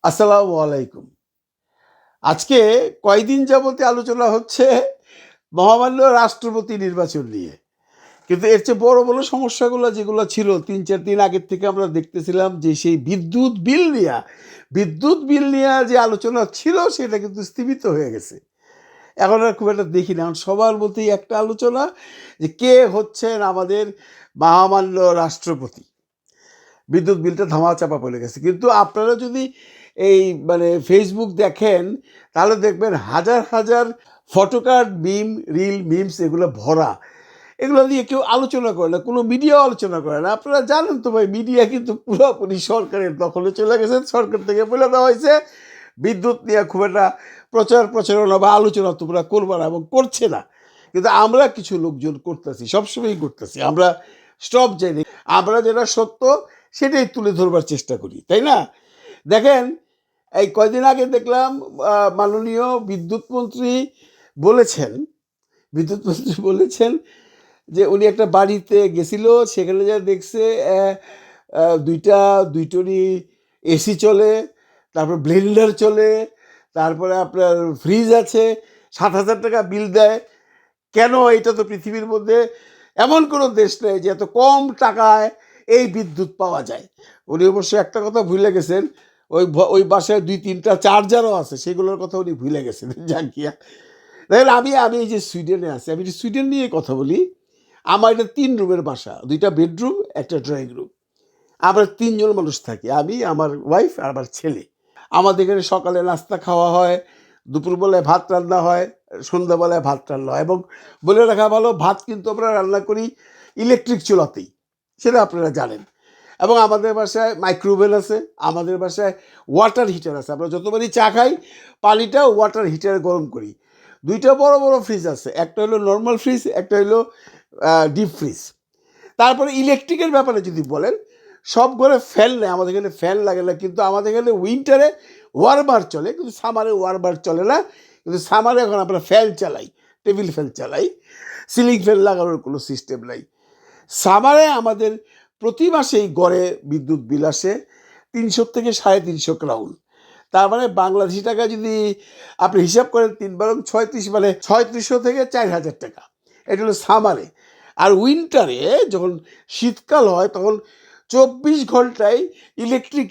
আসসালামু আলাইকুম। আজকে কয়দিন যাবতে আলোচনা হচ্ছে মহামান্য রাষ্ট্রপতি নির্বাচন নিয়ে। কিন্তু এর চেয়ে বড় বড় সমস্যাগুলো যেগুলো ছিল ৩-৪ দিন আগের থেকে আমরা দেখতেছিলাম যে সেই বিদ্যুৎ বিল নিয়ে যে আলোচনা ছিল সেটা কিন্তু স্থগিত হয়ে গেছে। এখন আর খুব একটা দেখি না। এখন সবার মধ্যেই একটা আলোচনা যে কে হচ্ছেন আমাদের মহামান্য রাষ্ট্রপতি। বিদ্যুৎ বিলটা ধামাচাপা পড়ে গেছে। কিন্তু আপনারা যদি এই ফেসবুক দেখেন তাহলে দেখবেন হাজার হাজার ফটোকার্ড, রিল, মিমস এগুলো ভরা। এগুলো নিয়ে কেউ আলোচনা করে না, কোনো মিডিয়াও আলোচনা করে না। আপনারা জানেন তো ভাই, মিডিয়া কিন্তু পুরোপুরি সরকারের দখলে চলে গেছে। সরকার থেকে বলে দেওয়া হয়েছে বিদ্যুৎ নিয়ে খুব একটা প্রচারণা বা আলোচনা তোমরা করবে না, এবং করছে না। কিন্তু আমরা কিছু লোকজন করতেছি, সবসময়ই করতেছি। আমরা স্টপ যাইনি, আমরা যেটা সত্য সেটাই তুলে ধরবার চেষ্টা করি, তাই না? দেখেন, এই কয়দিন আগে দেখলাম মাননীয় বিদ্যুৎ মন্ত্রী বলেছেন যে উনি একটা বাড়িতে গেছিল, সেখানে যা দেখছে দুইটনি এসি চলে, তারপর ব্লেন্ডার চলে, তারপরে আপনার ফ্রিজ আছে, 7,000 টাকা বিল দেয়। কেন? এটা তো পৃথিবীর মধ্যে এমন কোনো দেশ নেই যে এত কম টাকায় এই বিদ্যুৎ পাওয়া যায়। উনি অবশ্য একটা কথা ভুলে গেছেন, ওই বাসায় 2-3টা চার্জারও আছে, সেগুলোর কথা উনি ভুলে গেছেন। জাঙ্কিয়া দেখেন, আমি আমি এই যে সুইডেনে আছি, আমি সুইডেন নিয়ে কথা বলি। আমার এটা 3 রুমের বাসা, 2টা বেডরুম, একটা ড্রয়িং রুম। আমরা 3 জন মানুষ থাকি, আমি, আমার ওয়াইফ আর আমার ছেলে। আমাদের এখানে সকালে নাস্তা খাওয়া হয়, দুপুরবেলায় ভাত রান্না হয়, সন্ধ্যাবেলায় ভাত রান্না হয়। এবং বলে রাখা ভালো, ভাত কিন্তু আমরা রান্না করি ইলেকট্রিক চুলাতেই, সেটা আপনারা জানেন। এবং আমাদের বাসায় মাইক্রোওভেন আছে, আমাদের বাসায় ওয়াটার হিটার আছে। আমরা যতবারই চা খাই, পানিটা ওয়াটার হিটারে গরম করি। 2টা বড় বড় ফ্রিজ আছে, একটা হলো নর্মাল ফ্রিজ, একটা হলো ডিপ ফ্রিজ। তারপরে ইলেকট্রিকের ব্যাপারে যদি বলেন, সব ঘরে ফ্যান নেই, আমাদের এখানে ফ্যান লাগে না। কিন্তু আমাদের এখানে উইন্টারে ওয়ারবার চলে, কিন্তু সামারে ওয়ারবার চলে না। কিন্তু সামারে এখন আমরা ফ্যান চালাই, টেবিল ফ্যান চালাই, সিলিং ফ্যান লাগানোর কোনো সিস্টেম নাই। সামারে আমাদের প্রতি মাসেই গড়ে বিদ্যুৎ বিল আসে 300 থেকে 350 ক্রাউন। তার মানে বাংলাদেশি টাকা যদি আপনি হিসাব করেন, 3 × 36, মানে 3600 থেকে 4000 টাকা। এটা হলো সামারে। আর উইন্টারে যখন শীতকাল হয়, তখন 24 ঘন্টায় ইলেকট্রিক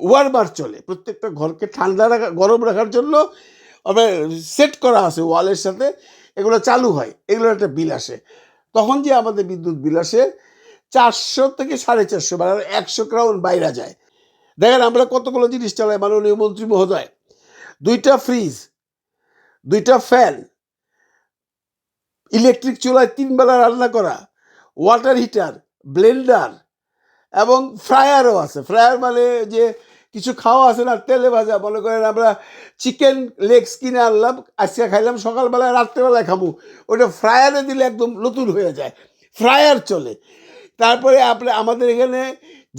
ওয়ার্মার চলে। প্রত্যেকটা ঘরকে গরম রাখার জন্য সেট করা আছে ওয়ালের সাথে, এগুলো চালু হয়, এগুলোর একটা বিল আসে। তখন যে আমাদের বিদ্যুৎ বিল আসে 400 থেকে 450, মানে 100 ক্রাউন বাইরে যায়। দেখেন আমরা কতগুলো জিনিস চালাই মাননীয় মন্ত্রী মহোদয়। 2টা ফ্রিজ, 2টা ফ্যান, ইলেকট্রিক চুলায় 3 বেলা রান্না করা, ওয়াটার হিটার, ব্লেন্ডার, এবং ফ্রায়ারও আছে। ফ্রায়ার মানে যে কিছু খাওয়া আছে না, তেলে ভাজা, মনে করেন আমরা চিকেন লেগস কিনে আনলাম, আজকে খাইলাম, সকালবেলায় রাত্রেবেলায় খাবো, ওটা ফ্রায়ারে দিলে একদম নতুন হয়ে যায়। ফ্রায়ার চলে। তারপরে আমাদের এখানে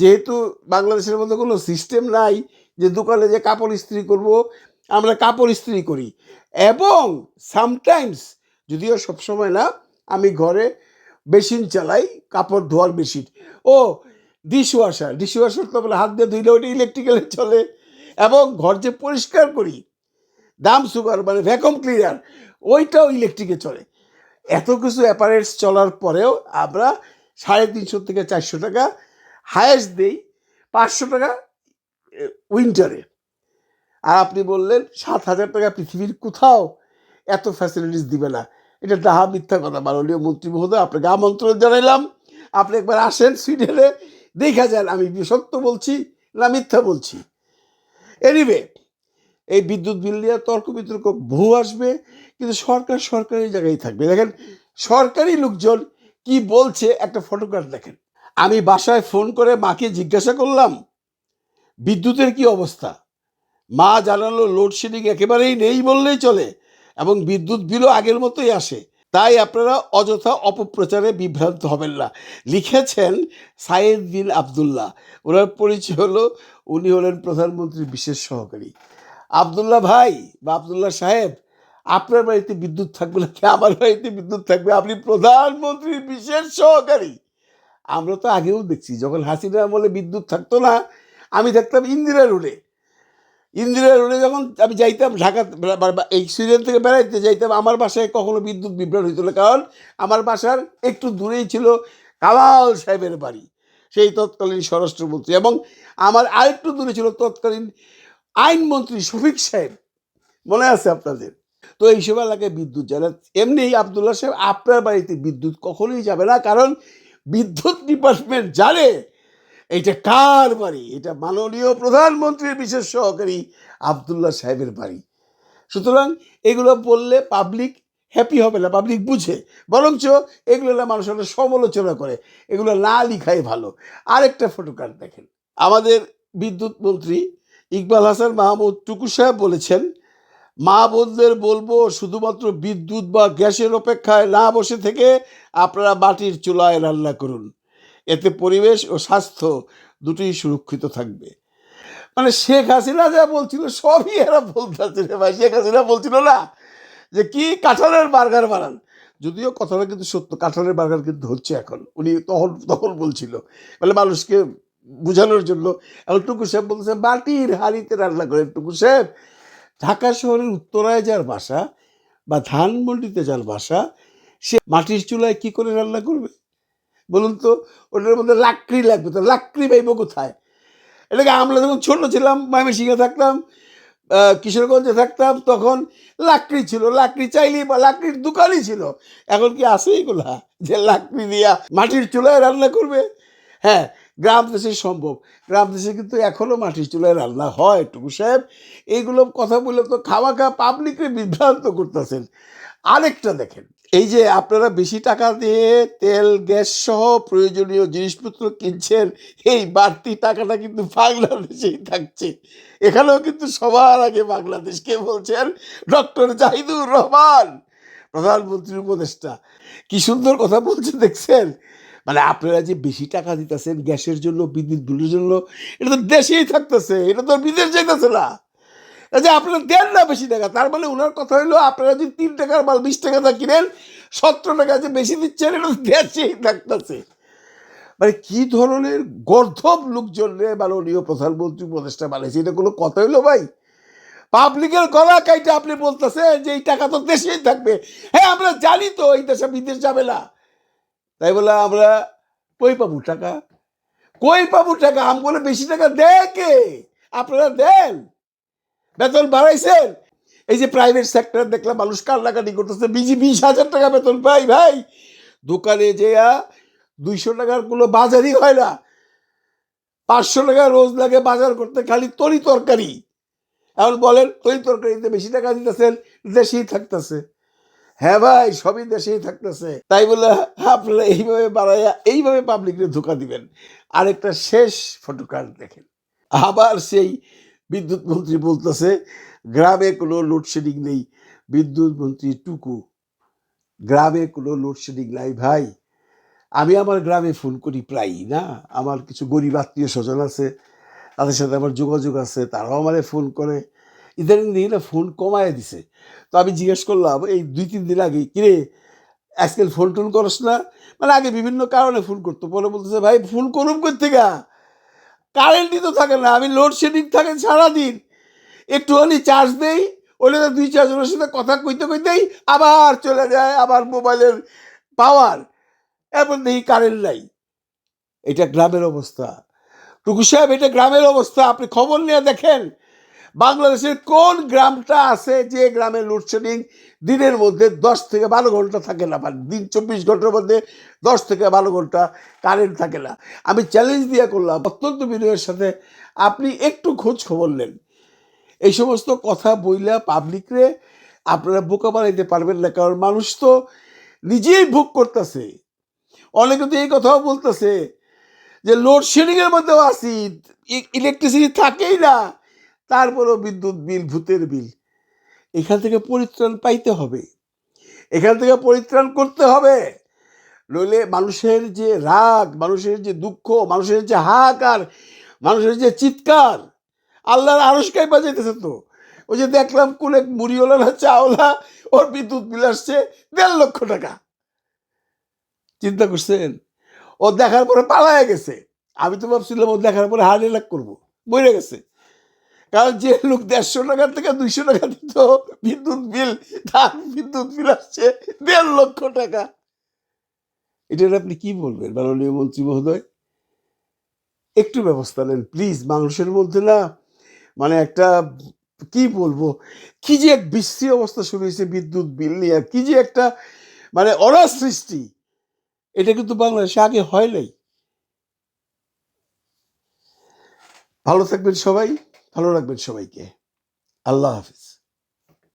যেহেতু বাংলাদেশের মধ্যে কোনো সিস্টেম নাই যে দোকানে যে কাপড় ইস্ত্রি করব, আমরা কাপড় ইস্ত্রি করি। এবং সামটাইমস, যদিও সবসময় না, আমি ঘরে মেশিন চালাই, কাপড় ধোয়ার মেশিন। ও, ডিশওয়াশার তো আমরা হাত দিয়ে ধুইলে ওটা ইলেকট্রিক্যালে চলে। এবং ঘর যে পরিষ্কার করি, দাম সুগার মানে ভ্যাকুয়াম ক্লিনার, ওইটাও ইলেকট্রিকে চলে। এত কিছু অ্যাপারেটস চলার পরেও আমরা 350 থেকে 400 টাকা হায়েস্ট দেই, 500 টাকা উইন্টারে। আর আপনি বললেন 7,000 টাকা পৃথিবীর কোথাও এত ফ্যাসিলিটিস দিবে না। এটা ডাহা মিথ্যা কথা মাননীয় মন্ত্রী মহোদয়, আপনাকে আমন্ত্রণ জানাইলাম। আপনি একবার আসেন সুইডেনে, দেখা যান আমি সত্য বলছি না মিথ্যা বলছি। এনিওয়ে, এই বিদ্যুৎ বিল নিয়ে তর্ক বিতর্ক বহু আসবে, কিন্তু সরকার সরকারি জায়গায় থাকবে। দেখেন, সরকারি লোকজন কি বলছে, একটা ফটোগ্রাফ দেখেন। আমি বাসায় ফোন করে মাকে জিজ্ঞাসা করলাম বিদ্যুতের কি অবস্থা। মা জানালো লোডশেডিং একেবারেই নেই বললেই চলে, এবং বিদ্যুৎ বিলও আগের মতোই আসে। তাই আপনারা অযথা অপপ্রচারে বিভ্রান্ত হবেন না। লিখেছেন সাইয়েদ বিন আবদুল্লাহ। ওনার পরিচয় হলো, উনি হলেন প্রধানমন্ত্রীর বিশেষ সহকারী। আবদুল্লাহ ভাই বা আবদুল্লাহ সাহেব, আপনার বাড়িতে বিদ্যুৎ থাকবে না, আমার বাড়িতে বিদ্যুৎ থাকবে। আপনি প্রধানমন্ত্রীর বিশেষ সহকারী। আমরা তো আগেও দেখছি, যখন হাসিনা আমলে বিদ্যুৎ থাকতো না, আমি থাকতাম ইন্দিরা রোডে। ইন্দিরা রোডে যখন আমি যাইতাম ঢাকা এই সুইডেন থেকে বেড়াইতে যাইতাম, আমার বাসায় কখনো বিদ্যুৎ বিভ্রাট হইতো না, কারণ আমার বাসার একটু দূরেই ছিল কামাল সাহেবের বাড়ি, সেই তৎকালীন স্বরাষ্ট্রমন্ত্রী, এবং আমার আরেকটু দূরে ছিল তৎকালীন আইনমন্ত্রী শফিক সাহেব, মনে আছে আপনাদের? তো এইসব এলাকায় বিদ্যুৎ যায় না। এমনি আবদুল্লাহ সাহেব, আপনার বাড়িতে বিদ্যুৎ কখনোই যাবে না, কারণ বিদ্যুৎ ডিপার্টমেন্ট জানে এইটা কার বাড়ি, এটা মাননীয় প্রধানমন্ত্রীর বিশেষ সহকারী আবদুল্লাহ সাহেবের বাড়ি। সুতরাং এগুলো বললে পাবলিক হ্যাপি হবে না, পাবলিক বুঝে, বরঞ্চ এগুলো না মানুষ একটা সমালোচনা করে, এগুলো না লিখাই ভালো। আরেকটা ফটোকার্ড দেখেন, আমাদের বিদ্যুৎ মন্ত্রী ইকবাল হাসান মাহমুদ টুকু সাহেব বলেছেন, মা বোনদের বলবো শুধুমাত্র বিদ্যুৎ বা গ্যাসের অপেক্ষায় না বসে থেকে আপনারা মাটির চুলায় রান্না করুন, এতে পরিবেশ ও স্বাস্থ্য দুটোই সুরক্ষিত থাকবে। মানে শেখ হাসিনা যা বলছিল সবই এরা বলতেছিল ভাই। শেখ হাসিনা বলছিল না যে কি কাঁঠালের বার্গার বানান, যদিও কথাটা কিন্তু সত্য, কাঁঠালের বার্গার কিন্তু হচ্ছে এখন, উনি তখন তখন বলছিল মানে মানুষকে বোঝানোর জন্য। এখন টুকু সাহেব বলতেছে মাটির হাঁড়িতে রান্না করেন। টুকু সাহেব, ঢাকা শহরের উত্তরায় যার বাসা বা ধানমন্ডিতে যার বাসা, সে মাটির চুলায় কি করে রান্না করবে বলুন তো? ওটার মধ্যে লাকড়ি লাগবে, তো লাকড়ি পাইব কোথায়? এটাকে আমরা যখন ছোট ছিলাম, ময়মনসিংহে থাকতাম, কিশোরগঞ্জে থাকতাম, তখন লাকড়ি ছিল, লাকড়ি চাইলেই বা লাকড়ির দোকানই ছিল। এখন কি আছে এগুলা যে লাকড়ি দিয়া মাটির চুলায় রান্না করবে? হ্যাঁ, গ্রাম দেশে সম্ভব, গ্রাম দেশে কিন্তু এখনও মাটির চুলায় রান্না হয়। টুকু সাহেব, এইগুলো কথা বলে তো খাওয়া পাবলিককে বিভ্রান্ত করতেছেন। আরেকটা দেখেন, এই যে আপনারা বেশি টাকা দিয়ে তেল গ্যাস সহ প্রয়োজনীয় জিনিসপত্র কিনছেন, এই বাড়তি টাকাটা কিন্তু বাংলাদেশেই থাকছে। এখানেও কিন্তু সবার আগে বাংলাদেশকে বলছেন ডক্টর জাহিদুর রহমান, প্রধানমন্ত্রীর উপদেষ্টা। কি সুন্দর কথা বলছে দেখছেন? মানে আপনারা যে বেশি টাকা দিতেছেন গ্যাসের জন্য, বিদ্যুৎ বিলের জন্য, এটা তো দেশেই থাকতেছে, এটা তো বিদেশ যাইতেছে না। যে আপনারা দেন না বেশি টাকা, তার মানে ওনার কথা হইলো আপনারা যদি 3 টাকার মাল 20 টাকা দা কিনেন, 17 টাকা যে বেশি দিচ্ছেন, এটা দেশেই থাকতেছে। মানে কি ধরনের গর্ধব লোকজন রে মাননীয় প্রধানমন্ত্রী উপদেষ্টা বানাইছে, এটা কোনো কথা হইলো ভাই? পাবলিকের গলা কাইটা আপনি বলতেছেন যে এই টাকা তো দেশেই থাকবে। হ্যাঁ, আমরা জানি তো এই দেশে বিদেশ যাবে না, তাই বলে আমরা কই পাবো টাকা? কই পাবো টাকা? আম বলে বেশি টাকা দেয় কে? আপনারা দেন, বেতন বাড়াইছেন। এই যে প্রাইভেট সেক্টর দেখলাম মানুষ কান্নাকাটি করতেছে, 20,000 টাকা বেতন পাই ভাই, দোকানে যেয়া 200 টাকার কোনো বাজারই হয় না, 500 টাকা রোজ লাগে বাজার করতে, খালি তরি তরকারি। এখন বলেন তরি তরকারিতে বেশি টাকা দিতেছেন, দেশেই থাকতেছে। হ্যাঁ ভাই, সবই দেশেই থাকতেছে, তাই বলে আপনারা এইভাবে বাড়াইয়া এইভাবে পাবলিককে ধোকা দিবেন। আরেকটা শেষ ফটোকার্ড দেখেন, আবার সেই বিদ্যুৎ মন্ত্রী বলতেছে গ্রামে কোনো লোডশেডিং নেই। বিদ্যুৎ মন্ত্রী টুকু, গ্রামে কোনো লোডশেডিং নাই ভাই। আমি আমার গ্রামে ফোন করি প্রায়ই না, আমার কিছু গরিব আত্মীয় স্বজন আছে, তাদের সাথে আমার যোগাযোগ আছে, তারাও আমারে ফোন করে। ইদানিং দেখি না ফোন কমায় দিছে। তো আমি জিজ্ঞেস করলাম এই 2-3 দিন আগে, কিরে আজকাল ফোন টোন করস না? মানে আগে বিভিন্ন কারণে ফোন করতো, পরে বলতেছে ভাই ফোন করুম কই থেকে, কারেন্টই তো থাকে না, আমি লোডশেডিং থাকে সারাদিন, একটুখানি চার্জ দেই, ওটা 2-4 জনের সাথে কথা কইতে কইতেই আবার চলে যায় আবার মোবাইলের পাওয়ার, এরপর দেখি কারেন্ট নাই। এটা গ্রামের অবস্থা টুকু সাহেব, এটা গ্রামের অবস্থা। আপনি খবর নিয়ে দেখেন বাংলাদেশের কোন গ্রামটা আছে যে গ্রামে লোডশেডিং দিনের মধ্যে 10 থেকে 12 ঘন্টা থাকে না, বা দিন 24 ঘন্টার মধ্যে 10 থেকে 12 ঘন্টা কারেন্ট থাকে না। আমি চ্যালেঞ্জ দিয়ে করলাম অত্যন্ত বিনয়ের সাথে, আপনি একটু খোঁজ খবর নেন। এই সমস্ত কথা বইলা পাবলিকরে আপনারা বোকা বানাইতে পারবেন না, কারণ মানুষ তো নিজেই ভোগ করতেছে। অনেকে তো এই কথাও বলতেছে যে লোডশেডিংয়ের মধ্যেও আসি, ইলেকট্রিসিটি থাকেই না, তারপরেও বিদ্যুৎ বিল ভূতের বিল। এখান থেকে পরিত্রাণ পাইতে হবে, এখান থেকে পরিত্রাণ করতে হবে, নইলে মানুষের যে রাগ, মানুষের যে দুঃখ, মানুষের যে হাহাকার, মানুষের যে চিৎকার, আল্লাহর আরশকাই বাজাইতেছে তো। ওই যে দেখলাম কোন এক মুড়িওয়ালা না চাওলা, ওর বিদ্যুৎ বিল আসছে 1.5 লক্ষ টাকা। চিন্তা করছেন? ও দেখার পরে পালায় গেছে। আমি তো ভাবছিলাম ও দেখার পরে হার্ট অ্যাটাক করবো, মরে গেছে। কারণ যে লোক 150 টাকা থেকে 200 টাকা দিত বিদ্যুৎ বিল, তার বিদ্যুৎ বিল আসছে 1.5 লক্ষ টাকা। এটার আপনি কি বলবেন মাননীয় মন্ত্রী মহোদয়? একটু ব্যবস্থা নেন প্লিজ। মানুষের মধ্যে না মানে একটা কি বলবো, কি যে এক বিশ্রী অবস্থা শুরু হয়েছে বিদ্যুৎ বিল নিয়ে, কি যে একটা মানে সৃষ্টি, এটা কিন্তু বাংলাদেশে আগে হয় নাই। ভালো থাকবেন সবাই, ভালো রাখবেন সবাইকে। আল্লাহ হাফিজ।